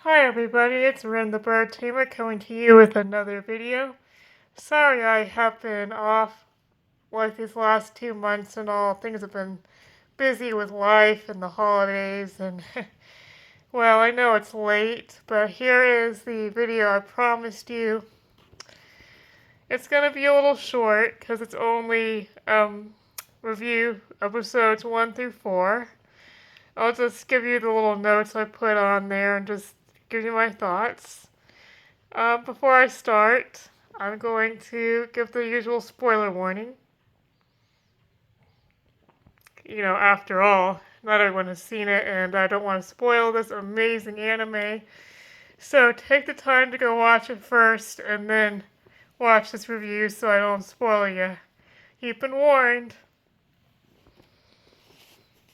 Hi everybody, it's Ren the Bird Tamer coming to you with another video. Sorry I have been off like these last 2 months and all. Things have been busy with life and the holidays and well, I know it's late, but here is the video I promised you. It's gonna be a little short because it's only review episodes 1 through 4. I'll just give you the little notes I put on there and just give you my thoughts. Before I start, I'm going to give the usual spoiler warning. After all, not everyone has seen it, and I don't want to spoil this amazing anime. So take the time to go watch it first, and then watch this review so I don't spoil you. You've been warned.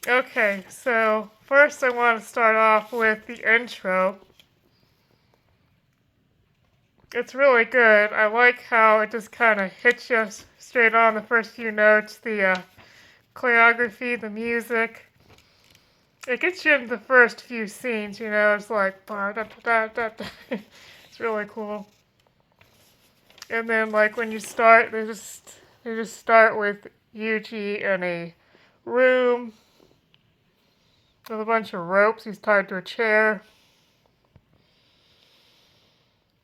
Okay, so first I want to start off with the intro. It's really good. I like how it just kind of hits you straight on the first few notes. The choreography, the music. It gets you in the first few scenes, it's like, da, da, da, da, da. It's really cool. And then, like, when you start, they just start with Yuji in a room with a bunch of ropes. He's tied to a chair.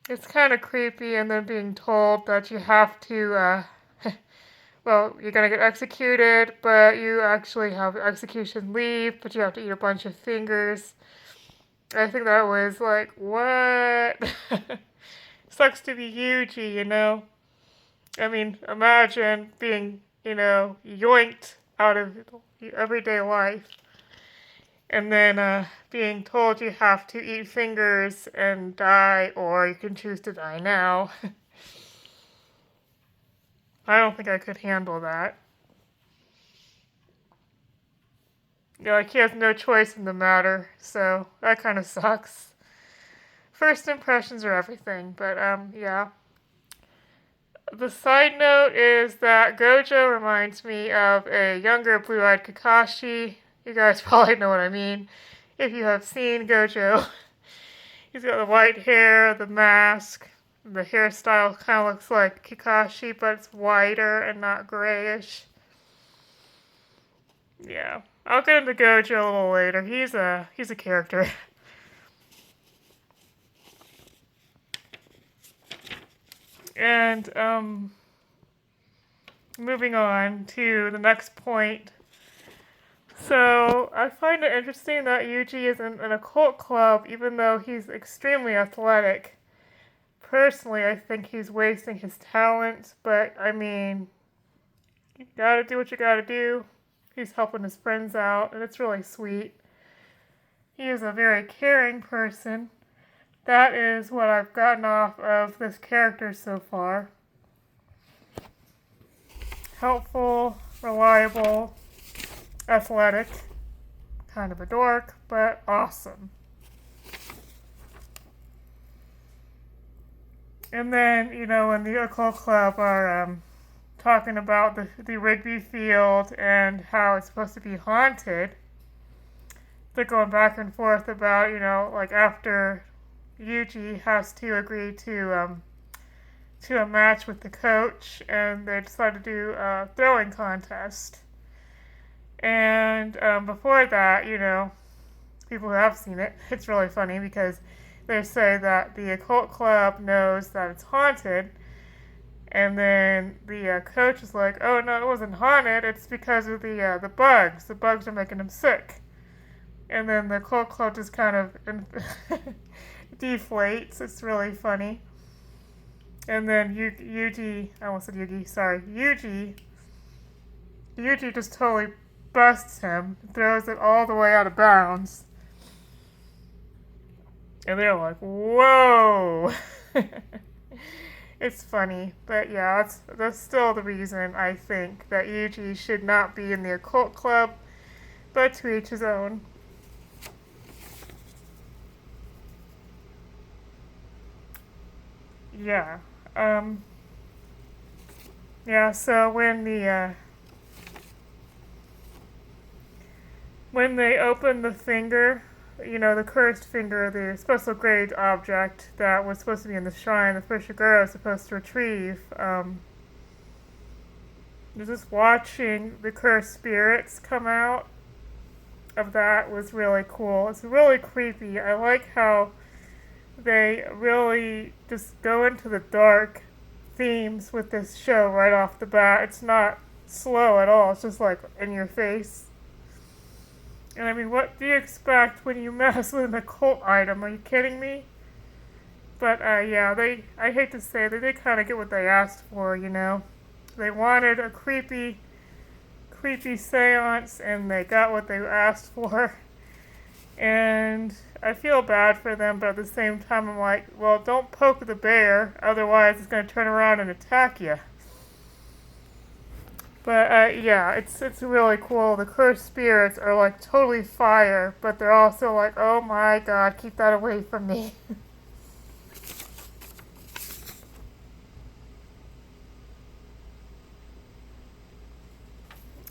It's kind of creepy, and then being told that you have to, well, you're gonna get executed, but you actually have execution leave, but you have to eat a bunch of fingers. I think that was like, what? Sucks to be Yuji. I mean, imagine being, yoinked out of your everyday life. And then being told you have to eat fingers and die, or you can choose to die now. I don't think I could handle that. Like, he has no choice in the matter, so that kind of sucks. First impressions are everything, but, yeah. The side note is that Gojo reminds me of a younger blue-eyed Kakashi. You guys probably know what I mean if you have seen Gojo. He's got the white hair, the mask, the hairstyle kind of looks like Kakashi, but it's whiter and not grayish. Yeah, I'll get into Gojo a little later. He's a character. And moving on to the next point. So I find it interesting that Yuji is in an occult club, even though he's extremely athletic. Personally, I think he's wasting his talent, but I mean, you gotta do what you gotta do. He's helping his friends out, and it's really sweet. He is a very caring person. That is what I've gotten off of this character so far. Helpful, reliable, athletic, kind of a dork, but awesome. And then, when the occult club are talking about the Rigby field and how it's supposed to be haunted, they're going back and forth about, like after Yuji has to agree to a match with the coach, and they decide to do a throwing contest. And before that, people who have seen it, it's really funny because they say that the occult club knows that it's haunted, and then the coach is like, "Oh no, it wasn't haunted. It's because of the bugs. The bugs are making him sick." And then the occult club just kind of deflates. It's really funny. And then Yuji just totally busts him, throws it all the way out of bounds. And they're like, whoa! It's funny, but yeah, that's still the reason I think that Yuji should not be in the occult club, but to each his own. Yeah. Yeah, so when they open the finger the cursed finger, the special grade object that was supposed to be in the shrine, the Fushiguro is supposed to retrieve. Just watching the cursed spirits come out of that was really cool. It's really creepy. I like how they really just go into the dark themes with this show right off the bat. It's not slow at all. It's just like in your face. And I mean, what do you expect when you mess with an occult item? Are you kidding me? But yeah, I hate to say that they kind of get what they asked for, They wanted a creepy seance, and they got what they asked for. And I feel bad for them, but at the same time, I'm like, well, don't poke the bear, otherwise it's going to turn around and attack you. But yeah, it's really cool. The cursed spirits are like totally fire, but they're also like, oh my god, keep that away from me.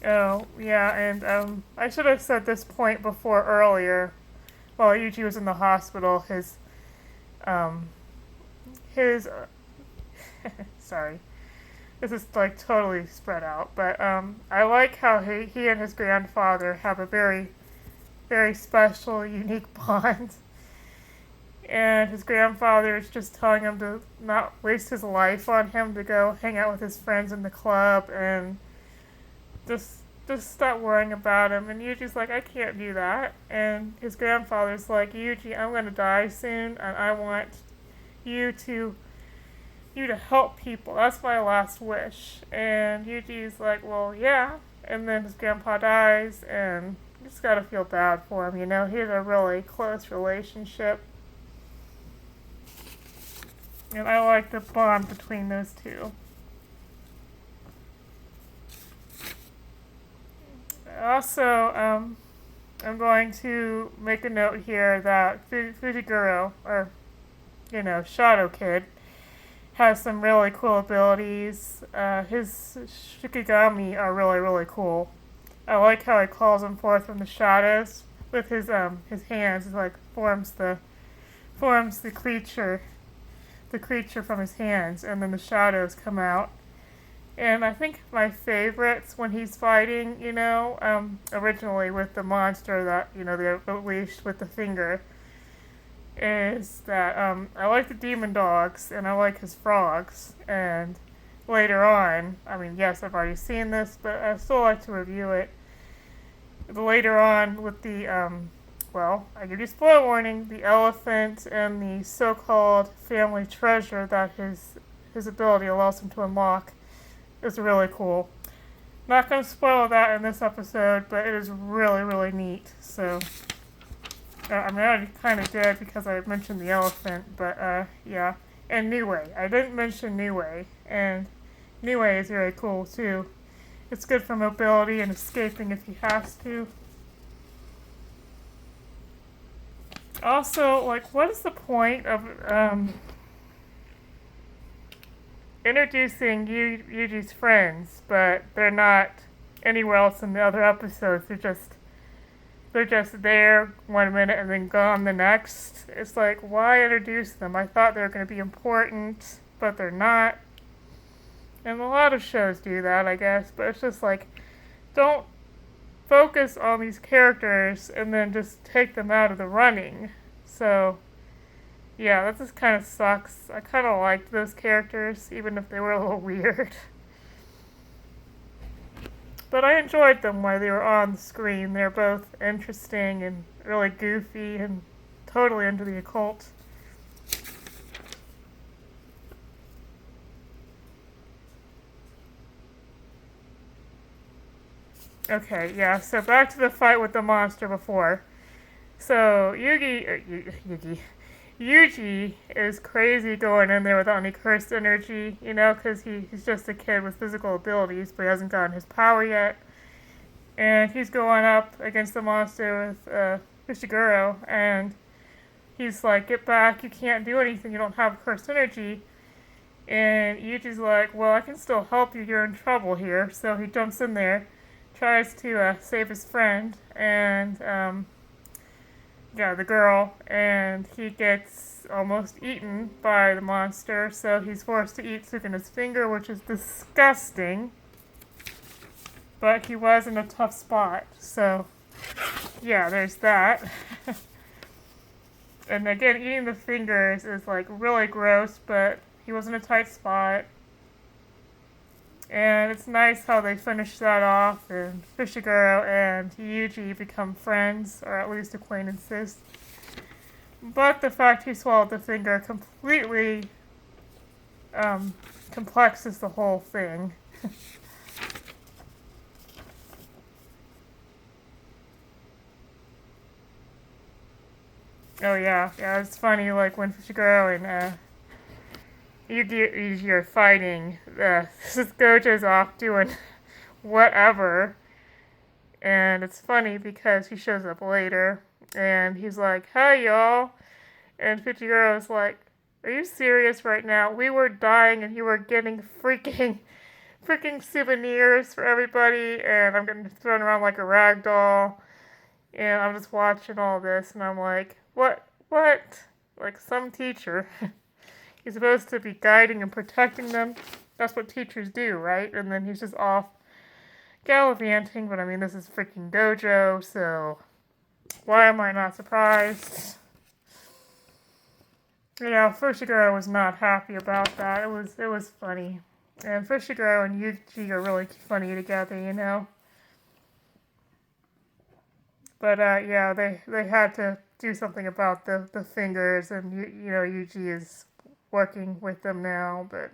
Oh, yeah, and I should have said this point before earlier. While Yuji was in the hospital, um, sorry, this is like totally spread out, but I like how he and his grandfather have a very, very special, unique bond. And his grandfather is just telling him to not waste his life on him, to go hang out with his friends in the club and just stop worrying about him. And Yuji's like, I can't do that. And his grandfather's like, Yuji, I'm gonna die soon, and I want you to help people. That's my last wish. And Yuji's like, well, yeah. And then his grandpa dies, and you just gotta feel bad for him, He had a really close relationship. And I like the bond between those two. Also, I'm going to make a note here that Fujiguro, or, Shadow Kid, has some really cool abilities. His shikigami are really, really cool. I like how he calls them forth from the shadows with his hands. He like forms the creature from his hands, and then the shadows come out. And I think my favorites when he's fighting, originally with the monster that, they unleashed with the finger, is that I like the demon dogs, and I like his frogs. And later on, I mean, yes, I've already seen this, but I still like to review it. Later on with the, I give you spoiler warning, the elephant and the so-called family treasure that his ability allows him to unlock is really cool. Not going to spoil that in this episode, but it is really, really neat. So, I already kind of did because I mentioned the elephant, but yeah. And Niue. I didn't mention Niue, and Niue is very cool too. It's good for mobility and escaping if he has to. Also, what is the point of introducing Yuji's friends, but they're not anywhere else in the other episodes? They're just there one minute and then gone the next. It's like, why introduce them? I thought they were going to be important, but they're not. And a lot of shows do that, I guess, but it's just like, don't focus on these characters and then just take them out of the running. So, yeah, that just kind of sucks. I kind of liked those characters, even if they were a little weird. But I enjoyed them while they were on the screen. They're both interesting and really goofy and totally into the occult. Okay, yeah, so back to the fight with the monster before. So, Yuji is crazy going in there without any cursed energy, because he's just a kid with physical abilities, but he hasn't gotten his power yet. And he's going up against the monster with Fushiguro, and he's like, get back, you can't do anything, you don't have cursed energy. And Yuji's like, well, I can still help you, you're in trouble here. So he jumps in there, tries to save his friend, and yeah, the girl, and he gets almost eaten by the monster, so he's forced to eat Sukuna's finger, which is disgusting. But he was in a tough spot, so yeah, there's that. And again, eating the fingers is like really gross, but he was in a tight spot. And it's nice how they finish that off, and Fushiguro and Yuji become friends, or at least acquaintances. But the fact he swallowed the finger completely complexes the whole thing. Oh yeah, it's funny, like when Fushiguro and Yuji are fighting, Gojo's off doing whatever, and it's funny because he shows up later, and he's like, "Hi y'all," and Fushiguro's like, "Are you serious right now? We were dying and you were getting freaking souvenirs for everybody, and I'm getting thrown around like a rag doll, and I'm just watching all this, and I'm like, what? Like some teacher." He's supposed to be guiding and protecting them. That's what teachers do, right? And then he's just off gallivanting, but I mean, this is freaking Gojo, so why am I not surprised? You know, Fushiguro was not happy about that. It was funny. And Fushiguro and Yuji are really funny together, you know? But yeah, they had to do something about the fingers, and you know, Yuji is working with them now, but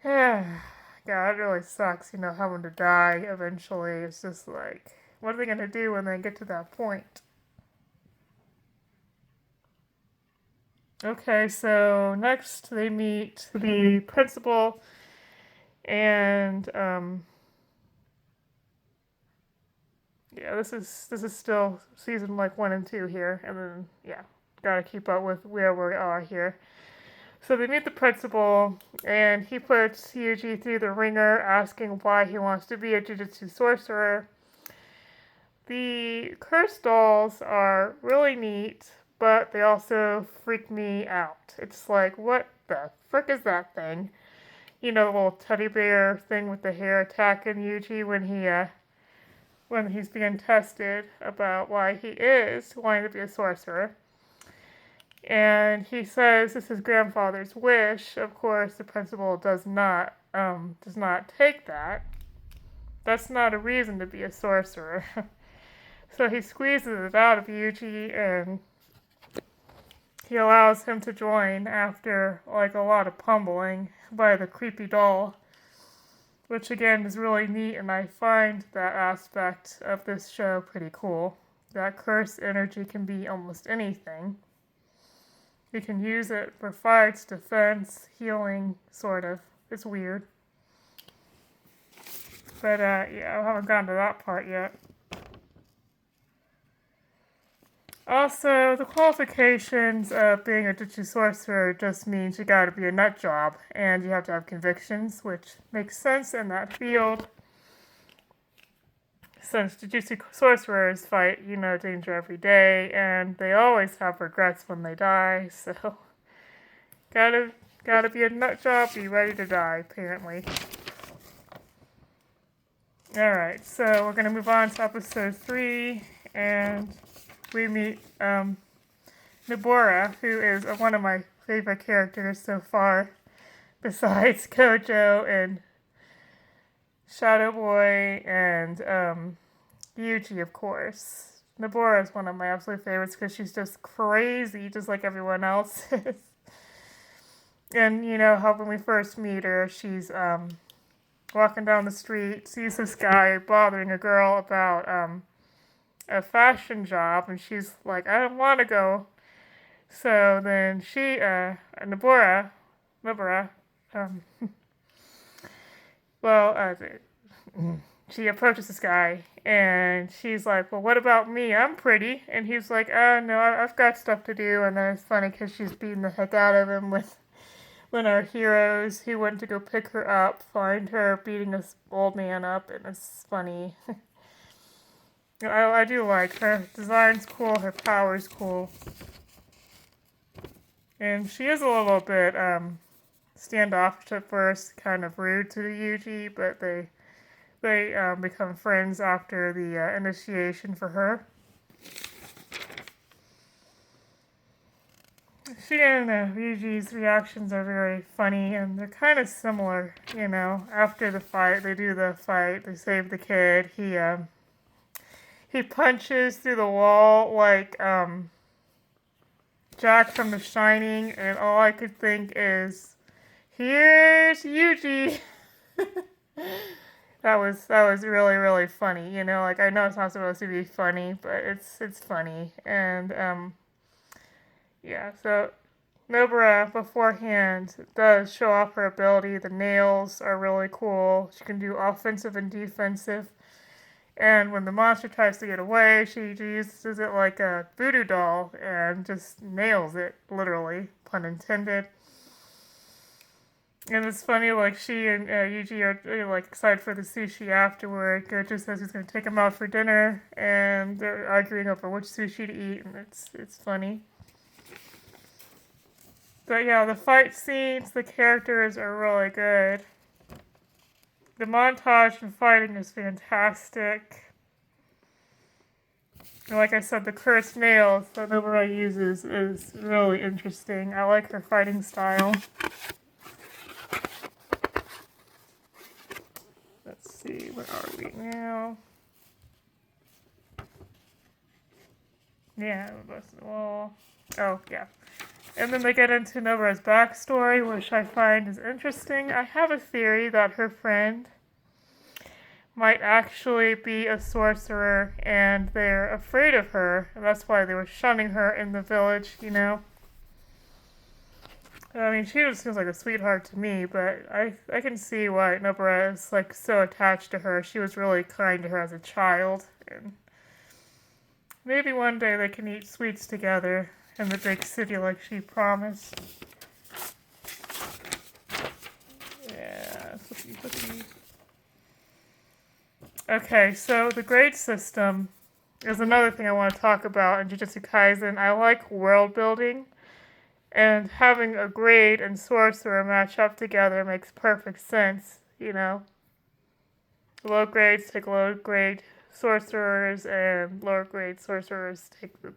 yeah, God, it really sucks, you know, having to die eventually. It's just like, what are they gonna do when they get to that point? Okay, so next they meet the principal, and yeah, this is still season like 1 and 2 here, and then yeah, gotta keep up with where we are here. So they meet the principal, and he puts Yuji through the ringer, asking why he wants to be a jujutsu sorcerer. The curse dolls are really neat, but they also freak me out. It's like, what the frick is that thing? You know, the little teddy bear thing with the hair attacking Yuji when he's being tested about why he is wanting to be a sorcerer. And he says it's his grandfather's wish. Of course, the principal does not take that. That's not a reason to be a sorcerer. So he squeezes it out of Yuji, and he allows him to join after like a lot of pummeling by the creepy doll, which again is really neat, and I find that aspect of this show pretty cool. That curse energy can be almost anything. You can use it for fights, defense, healing, sort of. It's weird. But yeah, I haven't gotten to that part yet. Also, the qualifications of being a Jujutsu sorcerer just means you gotta be a nut job, and you have to have convictions, which makes sense in that field. Since Jujutsu sorcerers fight, you know, danger every day, and they always have regrets when they die, so gotta be a nut job, be ready to die, apparently. Alright, so we're gonna move on to episode 3, and we meet Nobara, who is one of my favorite characters so far, besides Gojo and Shadow Boy and Yuji, of course. Nobara is one of my absolute favorites because she's just crazy, just like everyone else is. And you know how when we first meet her, she's walking down the street, sees this guy bothering a girl about a fashion job, and she's like, I don't want to go. So then she, Nobara, well, she approaches this guy, and she's like, well, what about me? I'm pretty. And he's like, oh, no, I've got stuff to do. And then it's funny because she's beating the heck out of him when our heroes who went to go pick her up find her beating this old man up, and it's funny. I do like her design's cool, her power's cool. And she is a little bit standoffish at first, kind of rude to the Yuji, but they become friends after the initiation for her. She and Yuji's reactions are very funny, and they're kind of similar, you know. After the fight, they do the fight, they save the kid. He punches through the wall like Jack from The Shining, and all I could think is, "Here's Yuji." That was really, really funny, you know. Like, I know it's not supposed to be funny, but it's funny. And yeah, so Nobara beforehand does show off her ability. The nails are really cool. She can do offensive and defensive. And when the monster tries to get away, she uses it like a voodoo doll and just nails it, literally, pun intended. And it's funny, like, she and Yuji are like excited for the sushi afterward. Gojo says he's going to take him out for dinner, and they're arguing over which sushi to eat, and it's funny. But yeah, the fight scenes, the characters are really good. The montage and fighting is fantastic. And like I said, the cursed nails that Nobara uses is really interesting. I like her fighting style. Let's see, where are we now? Yeah, well, oh, yeah. And then they get into Nobara's backstory, which I find is interesting. I have a theory that her friend might actually be a sorcerer, and they're afraid of her, and that's why they were shunning her in the village, you know? I mean, she just seems like a sweetheart to me, but I can see why Nobara is, like, so attached to her. She was really kind to her as a child, and maybe one day they can eat sweets together in the big city like she promised. Yeah, flippy. Okay, so the grade system is another thing I want to talk about in Jujutsu Kaisen. I like world building, and having a grade and sorcerer match up together makes perfect sense, you know. Low grades take low grade sorcerers, and lower grade sorcerers take the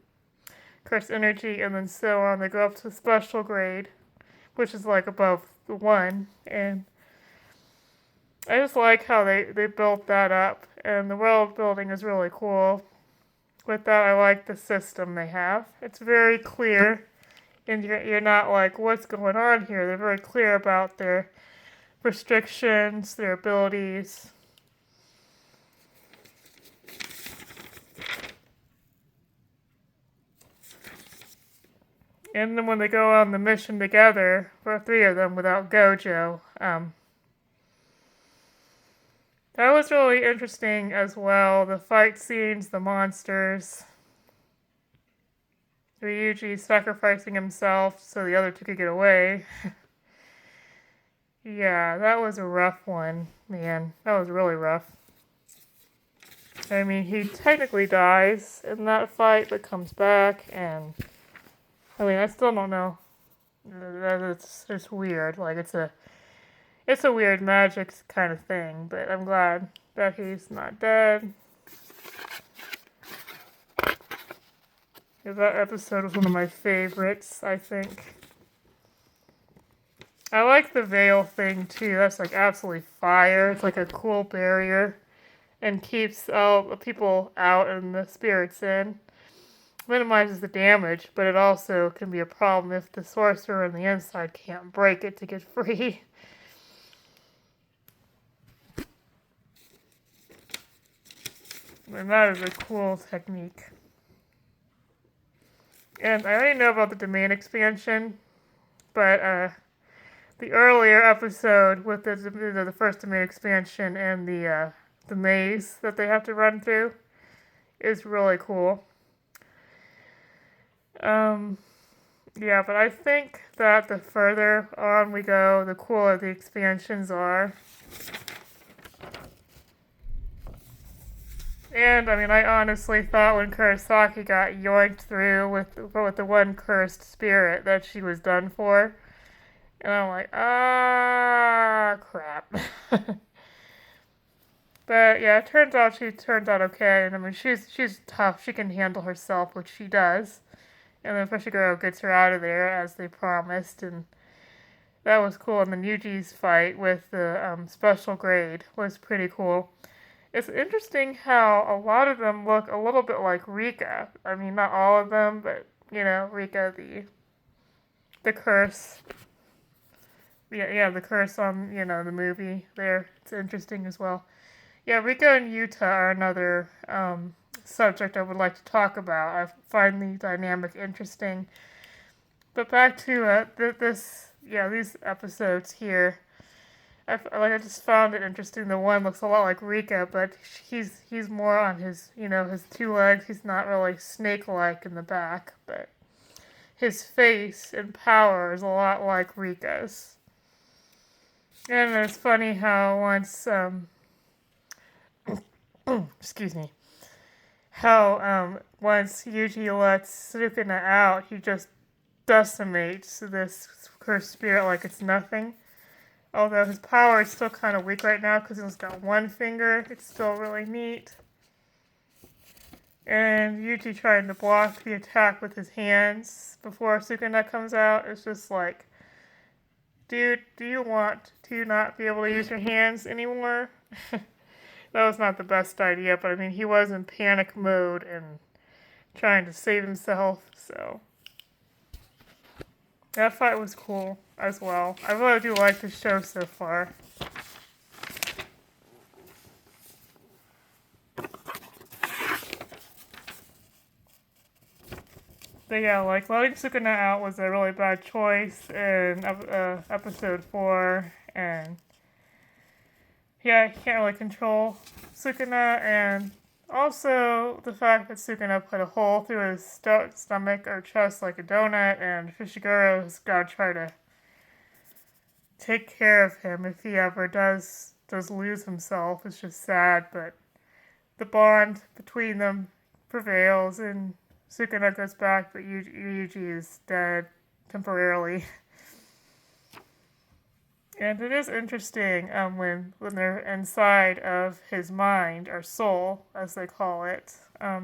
cursed energy, and then so on. They go up to special grade, which is like above the 1, and I just like how they built that up, and the world building is really cool. With that, I like the system they have. It's very clear, and you're not like, what's going on here? They're very clear about their restrictions, their abilities. And then when they go on the mission together, for 3 of them without Gojo, that was really interesting as well. The fight scenes, the monsters. Ryuji sacrificing himself so the other two could get away. Yeah, that was a rough one, man. That was really rough. I mean, he technically dies in that fight, but comes back, and I mean, I still don't know. It's just weird. Like, it's a weird magic kind of thing, but I'm glad that he's not dead. That episode was one of my favorites, I think. I like the veil thing, too. That's, like, absolutely fire. It's like a cool barrier and keeps all the people out and the spirits in. Minimizes the damage, but it also can be a problem if the sorcerer on the inside can't break it to get free. And that is a cool technique. And I already know about the domain expansion, but the earlier episode with the first domain expansion and the maze that they have to run through is really cool. Yeah, but I think that the further on we go, the cooler the expansions are. And I mean, I honestly thought when Kurosaki got yoinked through with the one cursed spirit that she was done for. And I'm like, ah, crap. But yeah, it turns out she turns out okay, and I mean she's tough. She can handle herself, which she does. And then Fushiguro gets her out of there as they promised, and that was cool. And then Yuji's fight with the special grade was pretty cool. It's interesting how a lot of them look a little bit like Rika. I mean, not all of them, but you know, Rika, the curse. Yeah, the curse on the movie there. It's interesting as well. Yeah, Rika and Yuta are another subject I would like to talk about. I find the dynamic interesting. But back to these episodes here. I just found it interesting. The one looks a lot like Rika, but he's more on his his two legs. He's not really snake-like in the back, but his face and power is a lot like Rika's. And it's funny how excuse me, how once Yuji lets Sukuna out, he just decimates this cursed spirit like it's nothing. Although his power is still kind of weak right now because he's got one finger. It's still really neat. And Yuji trying to block the attack with his hands before Sukuna comes out. It's just like, dude, do you want to not be able to use your hands anymore? That was not the best idea, but I mean, he was in panic mode and trying to save himself, so. That fight was cool as well. I really do like the show so far. But yeah, like, letting Sukuna out was a really bad choice in episode 4, and yeah, he can't really control Sukuna, and also the fact that Sukuna put a hole through his stomach or chest like a donut, and Fushiguro's got to try to take care of him if he ever does lose himself. It's just sad, but the bond between them prevails, and Sukuna goes back, but Yuji is dead temporarily. And it is interesting when they're inside of his mind, or soul, as they call it, that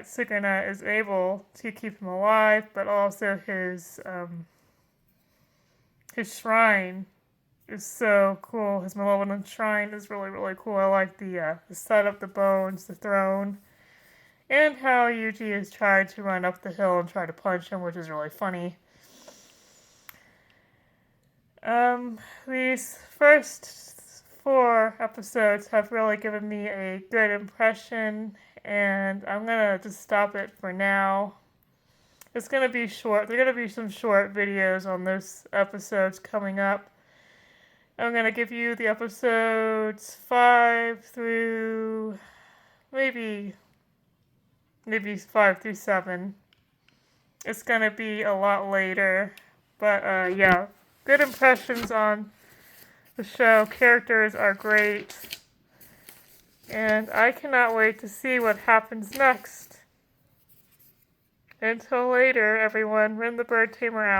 Sukuna is able to keep him alive, but also his shrine is so cool. His malevolent shrine is really, really cool. I like the setup, the bones, the throne, and how Yuji is trying to run up the hill and try to punch him, which is really funny. These first 4 episodes have really given me a good impression, and I'm gonna just stop it for now. It's gonna be short. There are gonna be some short videos on those episodes coming up. I'm gonna give you the episodes 5 through maybe 5 through 7. It's gonna be a lot later, but yeah. Good impressions on the show. Characters are great. And I cannot wait to see what happens next. Until later, everyone. Rin the Bird Tamer out.